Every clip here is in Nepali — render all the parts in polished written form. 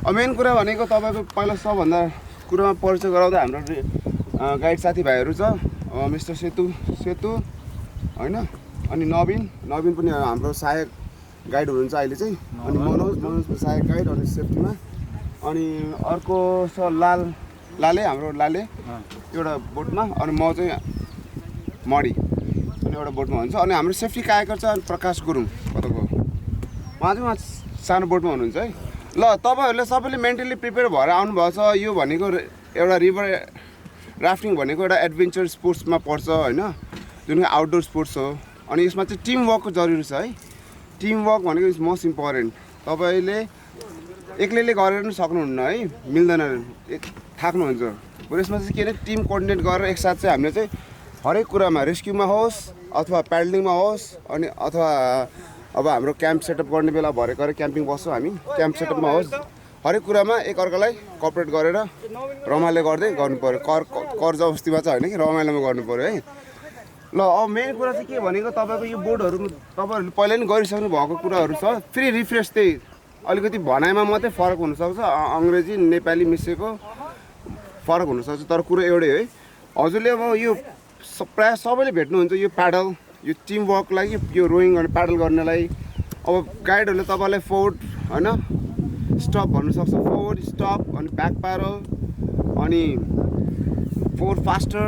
मेन कुरा भनेको तपाईँको पहिला सबभन्दा कुरामा परिचय गराउँदा हाम्रो गाइड साथीभाइहरू छ मिस्टर सेतु होइन अनि नवीन पनि हाम्रो सहायक गाइड हुनुहुन्छ अहिले चाहिँ अनि मनोज सहायक गाइड अनि सेफ्टीमा अनि अर्को छ लाले हाम्रो लाले एउटा बोटमा अनि म चाहिँ मडी अनि एउटा बोटमा हुन्छ अनि हाम्रो सेफ्टी कार्यकर छ प्रकाश गुरुङ कताको उहाँ चाहिँ सानो बोटमा हुनुहुन्छ है ल तपाईँहरूले सबैले मेन्टली प्रिपेयर भएर आउनुभएको छ यो भनेको एउटा रिभर राफ्टिङ भनेको एउटा एडभेन्चर स्पोर्ट्समा पर्छ होइन जुन आउटडोर स्पोर्ट्स हो अनि यसमा चाहिँ टिमवर्कको जरुरी छ है टिमवर्क भनेको इज मोस्ट इम्पोर्टेन्ट तपाईँले एक्लैले गरेर पनि सक्नुहुन्न है मिल्दैन थाक्नुहुन्छ बरु यसमा चाहिँ के अरे टिम कोअर्डिनेट गरेर एकसाथ चाहिँ हामीले चाहिँ हरेक कुरामा रेस्क्युमा होस् अथवा प्याडलिङमा होस् अनि अथवा अब हाम्रो क्याम्प सेटअप गर्ने बेला भरे क्याम्पिङ बस्छौँ हामी क्याम्प सेटअपमा होस् हरेक कुरामा एकअर्कालाई कोअपरेट गरेर रमाइलो गर्दै गर्नु पऱ्यो कर जबस्तीमा चाहिँ होइन कि रमाइलोमा गर्नु पऱ्यो है ल अब मेन कुरा चाहिँ के भनेको तपाईँको यो बोर्डहरू तपाईँहरूले पहिला नि गरिसक्नु भएको कुराहरू छ फेरि रिफ्रेस त्यही अलिकति भनाइमा मात्रै फरक हुनसक्छ अङ्ग्रेजी नेपाली मिसेको फरक हुनसक्छ तर कुरो एउटै है हजुरले अब यो प्रायः सबैले भेट्नुहुन्छ यो प्याडल यो टिमवर्कलाई यो रोइङ अनि प्याडल गर्नलाई अब गाइडहरूले तपाईँलाई फोर्ड होइन स्टप भन्नुसक्छ फोर्ड स्टप अनि ब्याक प्याडल अनि फोर फास्टर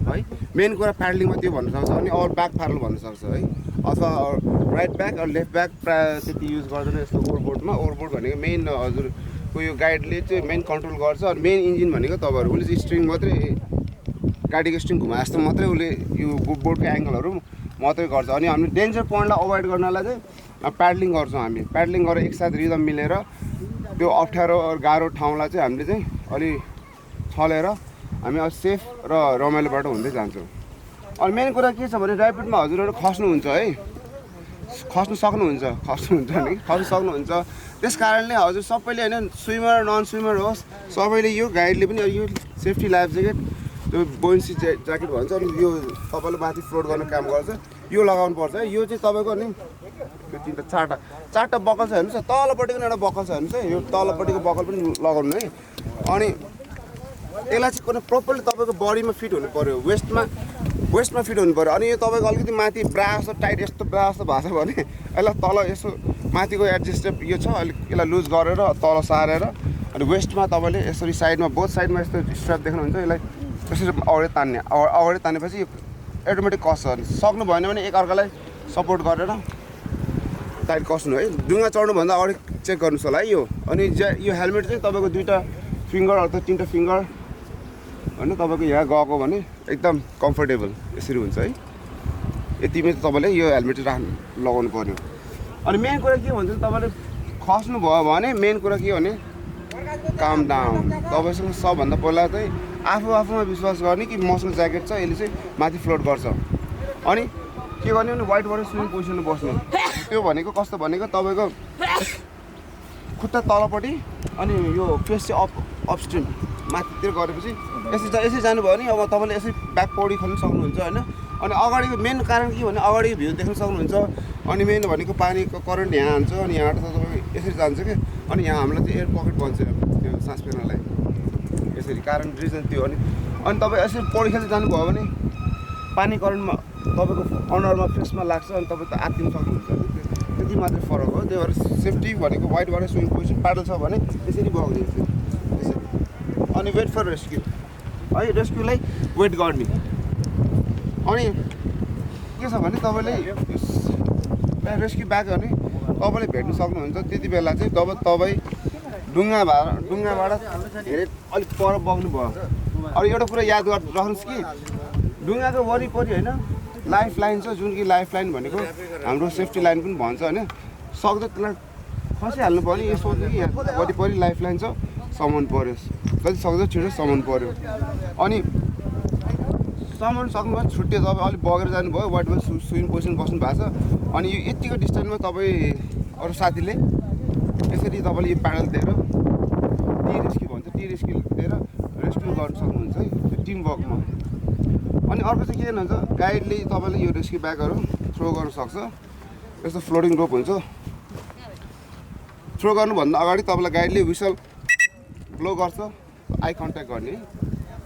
है मेन कुरा प्याडलिङमा त्यो भन्नुसक्छ अनि अरू ब्याक प्याडल भन्नुसक्छ है अथवा राइट ब्याक अरू लेफ्ट ब्याक प्रायः त्यति युज गर्दैन यस्तो ओभरबोर्ड भनेको मेन हजुरको यो गाइडले चाहिँ मेन कन्ट्रोल गर्छ अनि मेन इन्जिन भनेको तपाईँहरू उसले चाहिँ स्ट्रिङ मात्रै गाडीको स्ट्रिङ घुमा जस्तो मात्रै उसले यो बोर्डको एङ्गलहरू मात्रै गर्छ अनि हामीले डेन्जर पोइन्टलाई अभोइड गर्नलाई चाहिँ प्याडलिङ गर्छौँ हामी प्याडलिङ गरेर एकसाथ रिदम मिलेर त्यो अप्ठ्यारो गाह्रो ठाउँलाई चाहिँ हामीले चाहिँ अलि छलेर हामी अब सेफ र रमाइलोबाट हुँदै जान्छौँ अनि मेन कुरा के छ भने ऱ्यापिडमा हजुरहरू खस्नुहुन्छ है खस्नु सक्नुहुन्छ त्यस कारणले हजुर सबैले होइन स्विमर नन स्विमर होस् सबैले यो गाइडले पनि यो सेफ्टी लाइफ ज्याकेट त्यो बोइन्सी ज्याकेट भन्छ अनि यो तपाईँले माथि फ्लोट गर्ने काम गर्छ यो लगाउनु पर्छ है यो चाहिँ तपाईँको नि त्यो तिनवटा चारवटा बकल छ हेर्नुहोस् तलपट्टिको पनि एउटा बकल छ हेर्नुहोस् है यो तलपट्टिको बकल पनि लगाउनु है अनि यसलाई चाहिँ कुनै प्रोपरली तपाईँको बडीमा फिट हुनु पऱ्यो वेस्टमा फिट हुनु पऱ्यो अनि यो तपाईँको अलिकति माथि ब्रा जस्तो टाइट यस्तो ब्रा जस्तो भएको छ भने यसलाई तल यसो माथिको एडजस्टेड यो छ अलिक यसलाई लुज गरेर तल सारेर अनि वेस्टमा तपाईँले यसरी साइडमा बोथ साइडमा यस्तो स्ट्र्याप देख्नुहुन्छ यसलाई त्यसरी अगाडि तानेपछि यो अटोमेटिक कस्छ सक्नु भएन भने एकअर्कालाई सपोर्ट गरेर टाइट कस्नु है डुङ्गा चढ्नुभन्दा अगाडि चेक गर्नुहोस् होला है यो अनि यो हेलमेट चाहिँ तपाईँको दुईवटा फिङ्गर अथवा तिनवटा फिङ्गर होइन तपाईँको यहाँ गएको भने एकदम कम्फर्टेबल यसरी हुन्छ है यतिमै तपाईँले यो हेलमेट लगाउनु पर्यो अनि मेन कुरा के भन्छ तपाईँले खस्नु भयो भने मेन कुरा के भने काम डाउन तपाईँसँग सबभन्दा पहिला चाहिँ आफूमा विश्वास गर्ने कि मसँग ज्याकेट छ यसले चाहिँ माथि फ्लोट गर्छ अनि के गर्ने भने वाइटबाट स्विमिङ पोजिसनमा बस्नु त्यो भनेको कस्तो भनेको तपाईँको खुट्टा तलपट्टि अनि यो फेस चाहिँ अपस्ट्रिम माथितिर गरेपछि यसरी जानुभयो भने अब तपाईँले यसरी ब्याक पौडी खोल्नु सक्नुहुन्छ होइन अनि अगाडिको मेन कारण के भने अगाडिको भ्यू देख्न सक्नुहुन्छ अनि मेन भनेको पानीको करेन्ट यहाँ हान्छ अनि यहाँबाट त तपाईँ यसरी जान्छ क्या अनि यहाँ हामीलाई चाहिँ एयर पकेट भन्छ त्यो सास फेर्नलाई यसरी कारण रिजन त्यो अनि तपाईँ यसरी पौडी खेल्दै जानुभयो भने पानी करेन्टमा तपाईँको अनुहारमा फेसमा लाग्छ अनि तपाईँ त आत्तिनु सक्नुहुन्छ त्यति मात्रै फरक हो त्यही भएर सेफ्टी भनेको वाइटबाट स्विमिङ पोजिसन प्याडल छ भने यसरी बग्ने यसरी अनि वेट फर रेस्क्यु है रेस्क्युलाई वेट गर्ने अनि के छ भने तपाईँले रेस्क्यु ब्याक भने तपाईँले भेट्नु सक्नुहुन्छ त्यति बेला चाहिँ जब तपाईँ डुङ्गाबाट धेरै अलिक पर बग्नु भयो अनि एउटा कुरा याद राख्नुहोस् कि डुङ्गाको वरिपरि होइन लाइफ लाइन छ जुन कि लाइफ लाइन भनेको हाम्रो सेफ्टी लाइन पनि भन्छ होइन सक्दो त्यसलाई खसिहाल्नु पऱ्यो यो सोच्नु कि यहाँ वरिपरि लाइफ लाइन छ समाउनु पऱ्यो जति सक्दो छिटो समाउनु पऱ्यो अनि समाउनु सक्नुभयो छुट्यो तपाईँ अलिक बगेर जानुभयो वाइटमा स्विमिङ पोजिसन बस्नु भएको छ अनि यो यतिको डिस्टेन्समा तपाईँ अरू साथीले यसरी तपाईँले यो प्याडल दिएर टी रेस्क्यु दिएर रेस्क्यु गर्नु सक्नुहुन्छ है त्यो टिमवर्कमा अनि अर्को चाहिँ के हुन्छ गाइडले तपाईँले यो रेस्क्यु ब्यागहरू थ्रो गर्नु सक्छ यस्तो फ्लोटिङ रोप हुन्छ थ्रो गर्नुभन्दा अगाडि तपाईँलाई गाइडले विसल ब्लो गर्छ, आई कन्ट्याक्ट गर्ने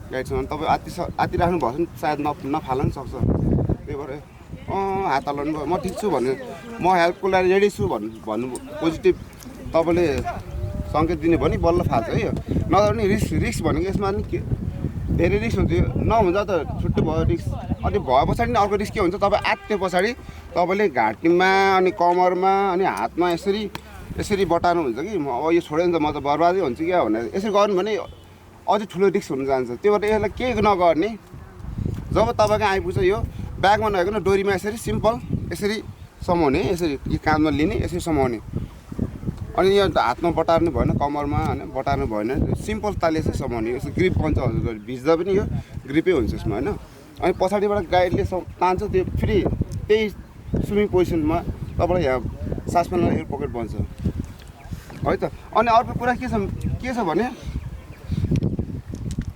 गाइडसँग। तपाईँ आत्ति राख्नु भएको छ भने सायद नफाल्न पनि सक्छ। त्यही भएर हात हल्लाउनु भयो, म ठिक छु भन्नु, म हेल्पको लागि रेडी छु भन्नु पोजिटिभ तपाईँले सङ्केत दिने भने बल्ल फाल्छ है। नत्र भने रिस्क भनेको यसमा नि के धेरै रिस्क हुन्छ, नहुन्छ त छुट्टै भयो रिस्क। अनि भए पछाडि नि अर्को रिस्क के हुन्छ, तपाईँ आत्ते पछाडि तपाईँले घाँटीमा अनि कमरमा अनि हातमा यसरी बटार्नु हुन्छ कि अब यो छोड्यो भने त म त बर्बादै हुन्छ क्या भनेर यसरी गर्नु भने अझै ठुलो रिस्क हुन जान्छ। त्यही भएर यसलाई केही नगर्ने, जब तपाईँको आइपुग्छ यो ब्यागमा नहेर्नु डोरीमा यसरी सिम्पल यसरी समाउने, यसरी काँधमा लिने, यसरी समाउने। अनि यो हातमा बटार्नु भएन, कमरमा होइन बटार्नु भएन, सिम्पल तालले यसरी समाउने। यसो ग्रिप पन्छ हजुर, भिज्दा पनि यो ग्रिपै हुन्छ यसमा होइन। अनि पछाडिबाट गाइडले तान्छ, त्यो फेरि त्यही स्विमिङ पोजिसनमा तपाईँलाई यहाँ सास फेर्न एयर पकेट बन्छ है त। अनि अर्को कुरा के छ भने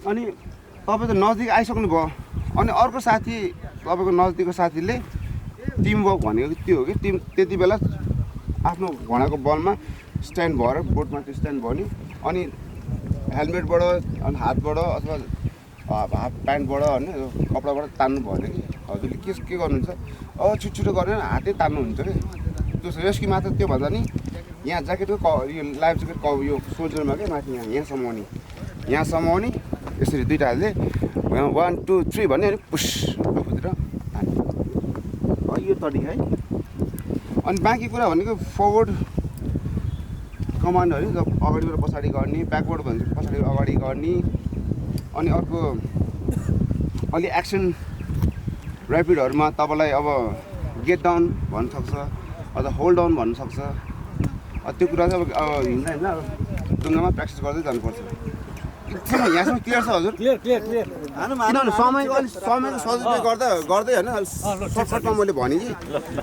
अनि तपाईँ त नजिक आइसक्नु भयो, अनि अर्को साथी तपाईँको नजिकको साथीले टिमवर्क भनेको त्यो हो कि त्यति बेला आफ्नो घोडाको बलमा स्ट्यान्ड भएर बोटमा त्यो स्ट्यान्ड भयो नि, अनि हेलमेटबाट अनि हातबाट अथवा हाफ प्यान्टबाट होइन कपडाबाट तान्नु भएन कि हजुरले के गर्नुहुन्छ, छिटो गरेर हातै तान्नुहुन्छ कि त्यो रेस्क्यु मात्र। त्यो भन्दा नि यहाँ ज्याकेटको यो लाइफ ज्याकेट यो सोल्जरमा क्या माथि यहाँ समाउने यसरी दुइटा हातले 1 2 3 भन्यो अनि पुस खोजेर यो तरिका है। अनि बाँकी कुरा भनेको फरवर्ड कमान्डहरू जब अगाडिबाट पछाडि गर्ने, ब्याकवर्ड भन्छ पछाडि अगाडि गर्ने। अनि अर्को अलि एक्सन ऱ्यापिडहरूमा तपाईँलाई अब गेट डाउन भन्नु सक्छ अथवा होल्ड डाउन भन्नु सक्छ। त्यो कुरा चाहिँ अब हिँड्दा अब डुङ्गामा प्र्याक्टिस गर्दै जानुपर्छ। यहाँसम्म क्लियर छ हजुर? क्लियर किनभने समयको सदुपयोग गर्दै होइन सर्टकटमा मैले भनेँ कि।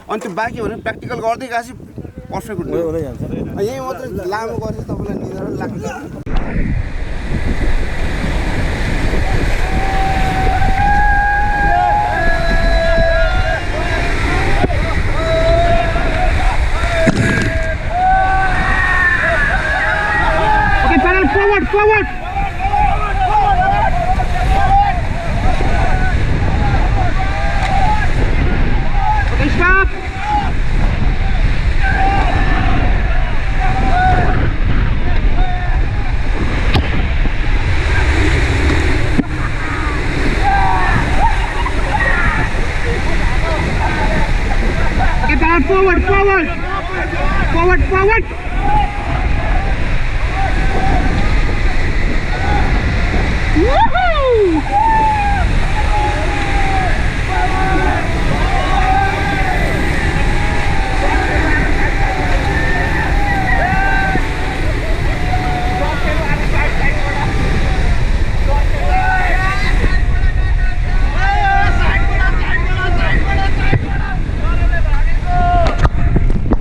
अनि त्यो बाँकी भने प्र्याक्टिकल गर्दै गएपछि पर्फेक्ट हुन्छ। यहीँ मात्रै लामो गरेर तपाईँलाई निधार लाग्छ। Forward!